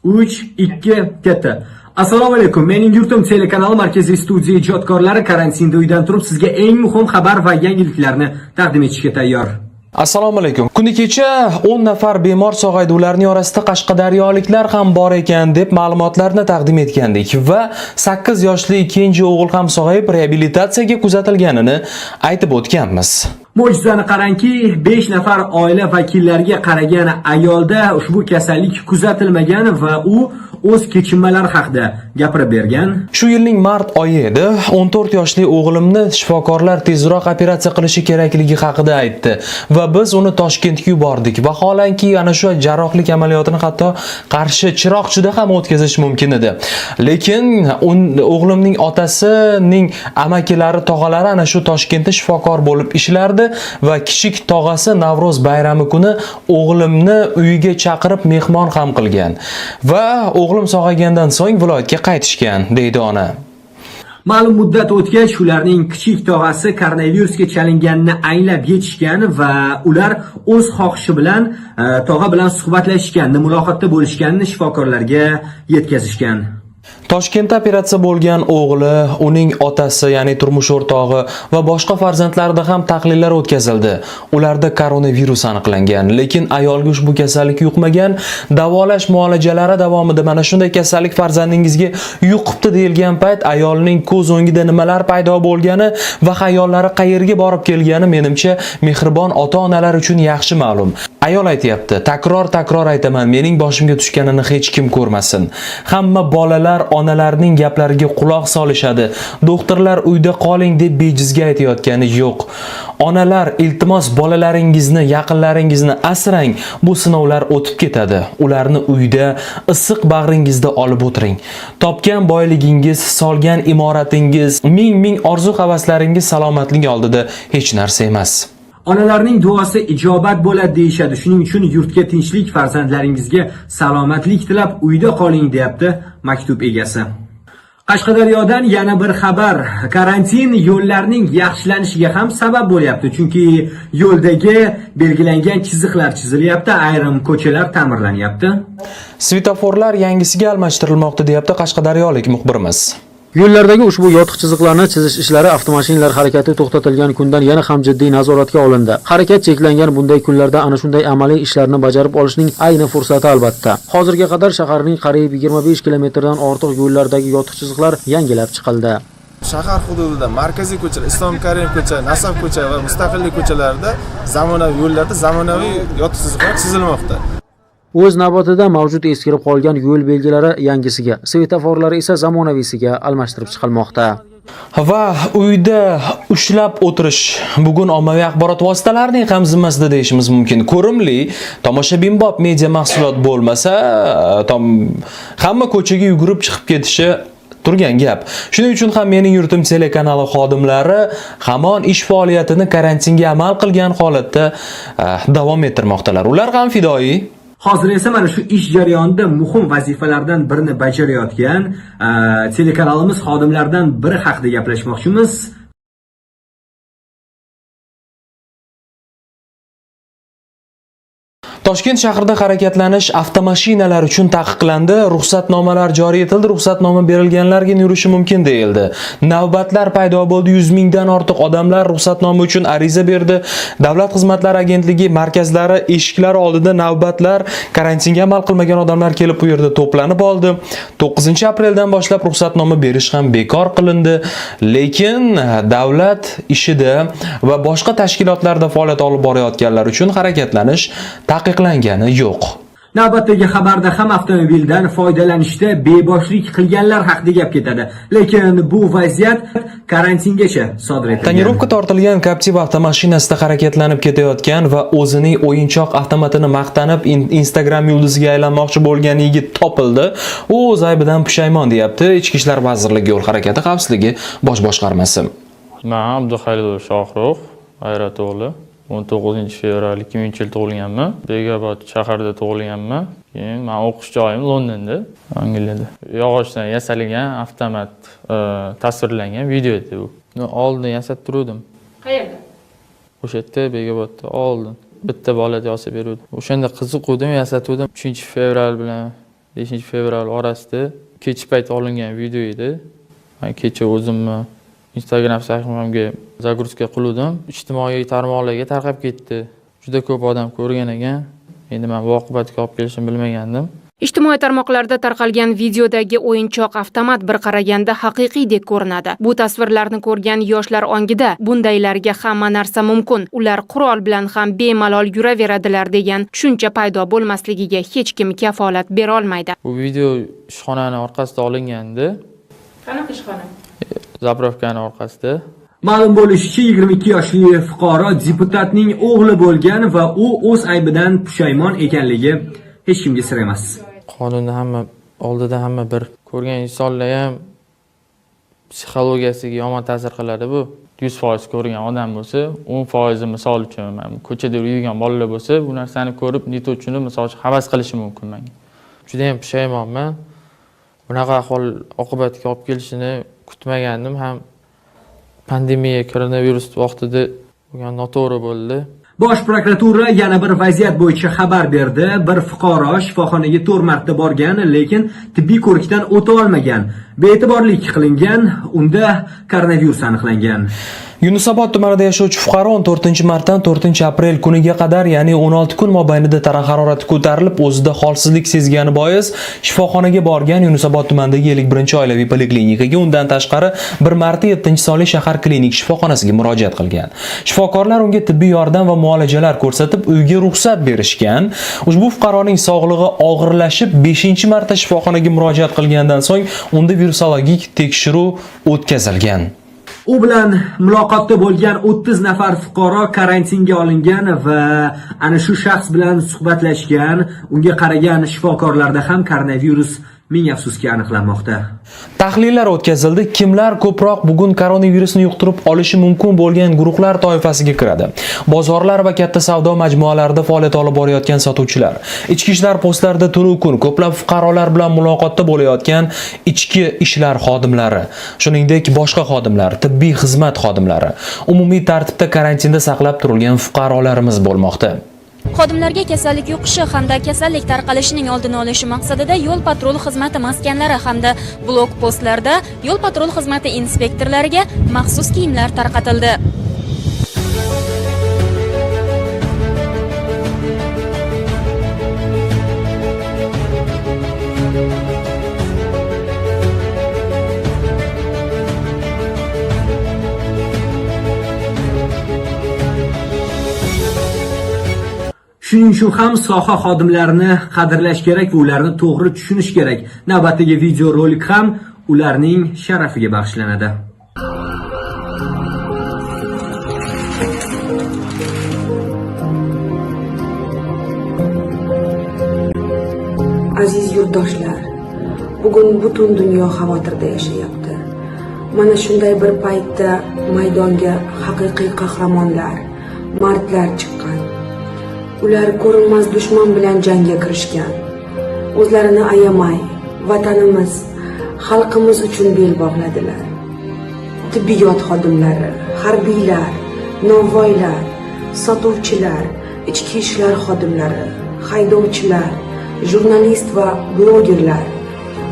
3, 2, ketdi. Assalomu alaykum. Mening yurtim telekanal markaziy studiya ijodkorlari karantinda uydan turib sizga eng muhim xabar va yangiliklarni taqdim etishga tayyor. Assalomu alaykum. Kuni kecha 10 nafar bemor sog'aydi. Ularning orasida qashqadaryoliklar ham bor ekan deb ma'lumotlarni taqdim etgandik va 8 yoshli kenja o'g'il ham sog'ayib reabilitatsiyaga kuzatilganini aytib o'tganmiz. Mo'jizani qarangki, 5 nafar oila vakillariga qaragan ayolda ushbu kasallik kuzatilmagan va u o'z kechinmalari haqida gapirib bergan. Shu yilning mart oyi edi. 14 yoshli o'g'limni shifokorlar tezroq operatsiya qilishi kerakligi haqida aytdi va biz uni Toshkentga yubordik. Vaholanki ana shu jarrohlik amaliyotini hatto Qarshi Chiroqchida ham o'tkazish mumkin edi. Lekin o'g'limning otasining amakilari, tog'alari ana shu Toshkentda shifokor bo'lib ishlardi va kichik tog'asi Navro'z bayrami kuni o'g'limni uyiga chaqirib mehmon ham qilgan va o'g'lim sog'aygandan so'ng viloyatga qaytishgan, deydi ona. Ma'lum muddat o'tgach, ularning kichik tog'asi koronavirusga chalinganini anglab yetishgan va ular o'z xohishi bilan tog'a bilan suhbatlashishgan, muloqotda bo'lishganini shifokorlarga yetkazishgan. Toshkentda operatsiya bo'lgan o'g'li, uning otasi, ya'ni turmush o'rtog'i va boshqa farzandlarida ham tahlillar o'tkazildi. Ularda koronavirus aniqlangan, lekin ayolga ushbu kasallik yuqmagan. Davolash muolajalari davomida mana shunday kasallik farzandingizga yuqibdi deyilgan payt ayolning ko'z o'ngida nimalar paydo bo'lgani va xayollari qayerga borib kelgani menimcha mehribon ota-onalar uchun yaxshi ma'lum. Ayol aytayapti, takror aytaman, mening boshimga tushganini hech kim ko'rmasin. Hamma bolalar onalarning gaplariga quloq solishadi. Doktorlar uyda qoling deb bejizga aytayotgani yo'q. Onalar, iltimos bolalaringizni, yaqinlaringizni asrang. Bu sinovlar o'tib ketadi. Ularni uyda issiq bag'ringizda olib o'tiring. Topgan boyligingiz, solgan imoratingiz, ming orzu-havaslaringiz salomatlik oldida hech narsa emas. Onalarning duosi ijobat bo'ladi deyshadi. Shuning uchun yurtga tinchlik, farzandlaringizga salomatlik tilab uyda qoling, deyapti maktub egasi. Qashqadaryodan yana bir xabar. Karantin yo'llarning yaxshilanishiga ham sabab bo'lyapti. Chunki yo'ldagi belgilangan chiziqlar chizilyapti, ayrim ko'chalar ta'mirlanyapti. Svetoforlar yangisiga almashtirilmoqda, deyapti qashqadaryolik muxbirimiz. Yo'llardagi ushbu yotiq chiziqlarni chizish ishlari avtomashinalar harakati to'xtatilgan kundan yana ham jiddiy nazoratga olindi. Harakat cheklangan bunday kunlarda ana shunday amaliy ishlarni bajarib olishning ayni fursati albatta. Hozirga qadar shaharning qariyb 25 kilometrdan ortiq yo'llardagi yotiq chiziqlar yangilab chiqildi. Shahar hududida markaziy ko'chalar, Islom Karimov ko'cha, Nasaf ko'cha va Mustaqillik ko'chalarida zamonaviy yo'llarda zamonaviy yotiq chiziqlar chizilmoqda. O'z navbatida mavjud eskirib qolgan yo'l belgilari yangisiga, svetoforlari esa zamonaviysiga almashtirib chiqilmoqda. Va uyda ushlab o'tirish bugun ommaviy axborot vositalarining ham zimmasida deyishimiz mumkin. Ko'rimli, tomoshabinbop media mahsulot bo'lmasa, hamma ko'chaga yugurib chiqib ketishi turgan gap. Shuning uchun ham mening yurtim telekanali xodimlari hamon ish faoliyatini karantinga amal qilgan holatda davom ettirmoqdalar. Ular ham fidoyi. Hozir esa mana shu ish jarayonida muhim vazifalardan birini bajarayotgan telekanalimiz xodimlaridan biri haqida gaplashmoqchimiz. Toshkent shahrida harakatlanish avtomashinalar uchun taqiqlandi. Ruxsatnomalar joriy etildi. Ruxsatnoma berilganlarga yurishi mumkin deyildi. Navbatlar paydo bo'ldi. 100 mingdan ortiq odamlar ruxsatnoma uchun ariza berdi. Davlat xizmatlari agentligi markazlari eshiklari oldida navbatlar, karantinga amal qilmagan odamlar kelib bu yerda to'planib oldi. 9-apreldan boshlab ruxsatnoma berish ham bekor qilindi. Lekin davlat ishida va boshqa tashkilotlarda faoliyat olib borayotganlar uchun harakatlanish taqiqlangani yo'q. Navbatdagi xabarda ham avtomobildan foydalanishda beboshlik qilganlar haqida gap ketadi. Lekin bu vaziyat karantingacha sodir etilgan. Tonirovka tortilgan Captiva avtomashinasida harakatlanib ketayotgan va o'zining o'yinchoq avtomatini maqtanib Instagram yulduziga aylanmoqchi bo'lgan yigit topildi. U o'z aybidan pushaymon, deyapti Ichki ishlar vazirligi yo'l harakati xavfsizligi bosh boshqarmasi. Men Abduxalilov Shohruh, G'ayrat o'g'li. 19 fevral 2000 yil tug'ilganman. Begobod shaharda tug'ilganman. Keyin men o'qish joyim Londonda, Angliyada. Yog'ochdan yasalgan avtomat tasvirlangan video edi bu. Oldin yasab turdim. Qayerda? O'sha yerda Begobodda oldin bitta bola yasab berdi. O'shanda qiziquvdim, yasatuvdim. 3 fevral bilan 5-fevral orasida kecha payt olingan video edi. Men kecha o'zimni Instagram sahifamga загрузка qildim. Ijtimoiy tarmoqlarga tarqab ketdi. Juda ko'p odam ko'rgan ekan. Endi men bu oqibatga olib kelishini bilmagandim. Ijtimoiy tarmoqlarda tarqalgan videodagi o'yinchoq avtomat bir qaraganda haqiqiydek ko'rinadi. Bu tasvirlarni ko'rgan yoshlar ongida bundaylarga hamma narsa mumkin, ular qurol bilan ham bemalol yuraveradilar degan tushuncha paydo bo'lmasligiga hech kim kafolat bera olmaydi. Bu video ishxonani orqasida olingandi. Qanaqa ishxona? Zapravkani orqasida. Ma'lum bo'lishicha 22 yoshli fuqaro deputatning o'g'li bo'lgan va u o'z aybidan pushaymon ekanligi hech kimga sir emas. Qonunni oldida hamma bir ko'rgan insonlar ham psixologiyasiga yomon ta'sir qiladi bu. 100% ko'rgan odam bo'lsa, 10% misol uchun ko'chada yurgan bolalar bo'lsa, bu narsani ko'rib neta uchun misol uchun havas qilishi mumkin menga. Juda ham pushaymonman. Bunaqa ahvol oqibatga olib kelishini kutmagandim ham. Pandemiya, koronavirus vaqtida bo'lgan noto'g'ri bo'ldi. Bosh prokuratura yana bir vaziyat bo'yicha xabar berdi. Bir fuqaro shifoxonaga 4 marta borgan, lekin tibbiy ko'rikdan o'ta olmagan. Be'tiborlik qilingan, unda koronavirus aniqlangan. Yunusobod tumanida yashovchi fuqaro 14-martdan 4-aprel kuniga qadar, ya'ni 16 kun mobaynida tana harorati ko'tarilib, o'zida holsizlik sezgani bois shifoxonaga borgan. Yunusobod tumanidagi 51-oilaviy poliklinikaga, undan tashqari bir marta 7-sonli shahar klinik shifoxonasiga murojaat qilgan. Shifokorlar unga tibbiy yordam va muolajalar ko'rsatib, uyga ruxsat berishgan. Ushbu fuqaroning sog'lig'i og'irlashib, 5-marta shifoxonaga murojaat qilgandan so'ng unda virusologik tekshiruv o'tkazilgan. U bilan muloqotda bo'lgan 30 nafar fuqaro karantinga olingan va ana shu shaxs bilan suhbatlashgan, unga qaragan shifokorlarda ham koronavirus ming afsuski aniqlanmoqda. Tahlillar o'tkazildi. Kimlar ko'proq bugun koronavirusni yuqtirib olishi mumkin bo'lgan guruhlar toifasiga kiradi? Bozorlar va katta savdo majmualarida faoliyat olib borayotgan sotuvchilar, ichki ishlar postlarida tunu kun ko'plab fuqarolar bilan muloqotda bo'layotgan ichki ishlar xodimlari, shuningdek boshqa xodimlar, tibbiy xizmat xodimlari, umumiy tartibda karantinda saqlab turilgan fuqarolarimiz bo'lmoqda. Xodimlarga kasallik yuqishi hamda kasallik tarqalishining oldini olish maqsadida yo'l patrul xizmati maskanlari hamda blokpostlarda yo'l patrul xizmati inspektorlariga maxsus kiyimlar tarqatildi. Shuning uchun ham soha xodimlarini qadrlash kerak va ularni to'g'ri tushunish kerak. Navbatdagi videorolik ham ularning sharafiga bag'ishlanadi. Aziz yurtdoshlar, bugun butun dunyo xavotirda yashayapti. Mana shunday bir paytda maydonga haqiqiy qahramonlar, mardlar chiqqan. Ular ko'rinmas dushman bilan jangga kirishgan. O'zlarini ayamay, vatanimiz, xalqimiz uchun bel bog'ladilar. Tibbiyot xodimlari, harbiylar, novvoylar, sotuvchilar, ichki ishlar xodimlari, haydovchilar, jurnalist va blogerlar.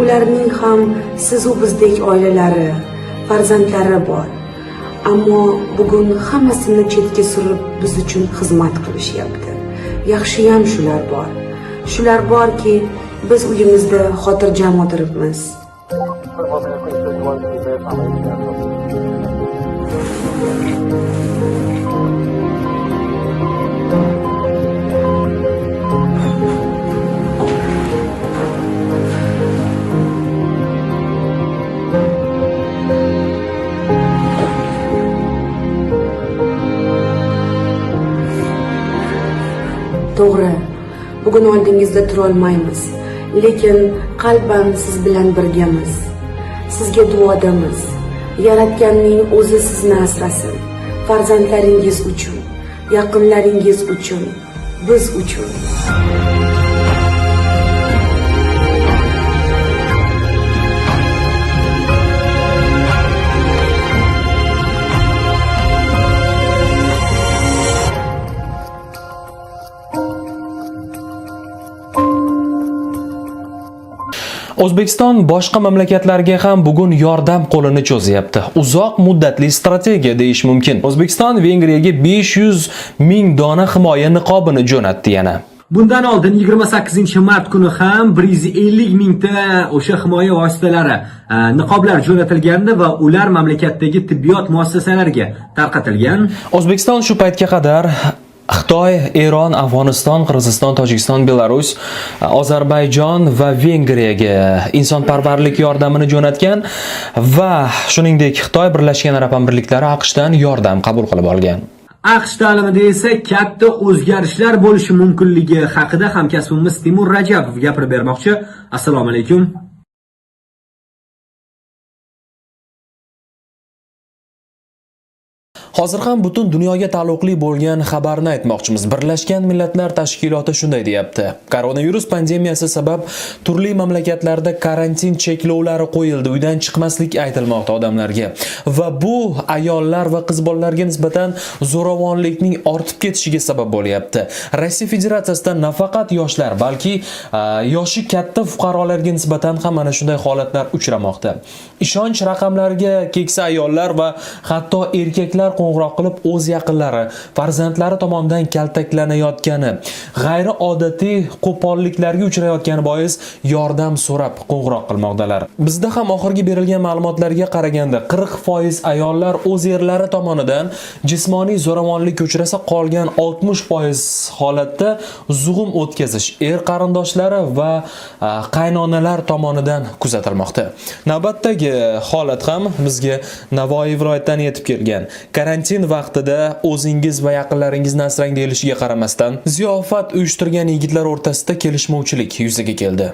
Ularning ham siz-u bizdek oilalari, farzandlari bor. Ammo bugun hammasini chetga surib biz uchun xizmat qilishyapti. Yaxshiyam shular bor. Shular borki, biz uyimizda xotirjam o'tiribmiz. To'g'ri, bugun oldingizda tura olmaymiz, lekin qalban siz bilan birgamiz. Sizga duodamiz. Yaratganning o'zi sizni asrasin. Farzandlaringiz uchun, yaqinlaringiz uchun, biz uchun. O'zbekiston boshqa mamlakatlarga ham bugun yordam qo'lini cho'zyapti. Uzoq muddatli strategiya deyish mumkin. O'zbekiston Vengriyaga 500 ming dona himoya niqobini jo'natdi yana. Bundan oldin 28-mart kuni ham 150 mingta o'sha himoya vositalari, niqoblar jo'natilgandi va ular mamlakatdagi tibbiyot muassasalariga tarqatilgan. O'zbekiston shu paytga qadar Xitoy, Eron, Afg'oniston, Qirg'iziston, Tojikiston, Belarus, Ozarbayjon va Vengriyaga insonparvarlik yordamini jo'natgan va shuningdek Xitoy Birlashgan Arab Amirliklari AQShdan yordam qabul qilib olgan. AQSh ta'limida esa katta o'zgarishlar bo'lishi mumkinligi haqida hamkasbimiz Timur Rajabov gapirib bermoqchi. Assalomu alaykum. Hozir ham butun dunyoga taalluqli bo'lgan xabarni aytmoqchimiz. Birlashgan Millatlar Tashkiloti shunday deyapti. Koronavirus pandemiyasi sabab turli mamlakatlarda karantin cheklovlari qo'yildi. Uydan chiqmaslik aytilmoqda odamlarga. Va bu ayollar va qiz bolalarga nisbatan zo'ravonlikning ortib ketishiga sabab bo'lyapti. Rossiya Federatsiyasida nafaqat yoshlar, balki yoshi katta fuqarolarga nisbatan ham mana shunday holatlar uchramoqda. Ishonch raqamlariga keksa ayollar va hatto erkaklar qo'ng'iroq qilib o'z yaqinlari, farzandlari tomonidan kaltaklanayotgani, g'ayriodatiy qo'polliklarga uchrayotgani bois yordam so'rab qo'ng'iroq qilmoqdalar. Bizda ham oxirgi berilgan ma'lumotlarga qaraganda 40% ayollar o'z erlari tomonidan jismoniy zo'ravonlikka uchrasa, qolgan 60% holatda zug'um o'tkazish er qarindoshlari va qaynonalar tomonidan kuzatilmoqda. Navbatdagi holat ham bizga Navoiy viloyatidan yetib kelgan. Karantin vaqtida o'zingiz va yaqinlaringizni asrang deyilishiga qaramasdan ziyofat uyushtirgan yigitlar o'rtasida kelishmovchilik yuzaga keldi.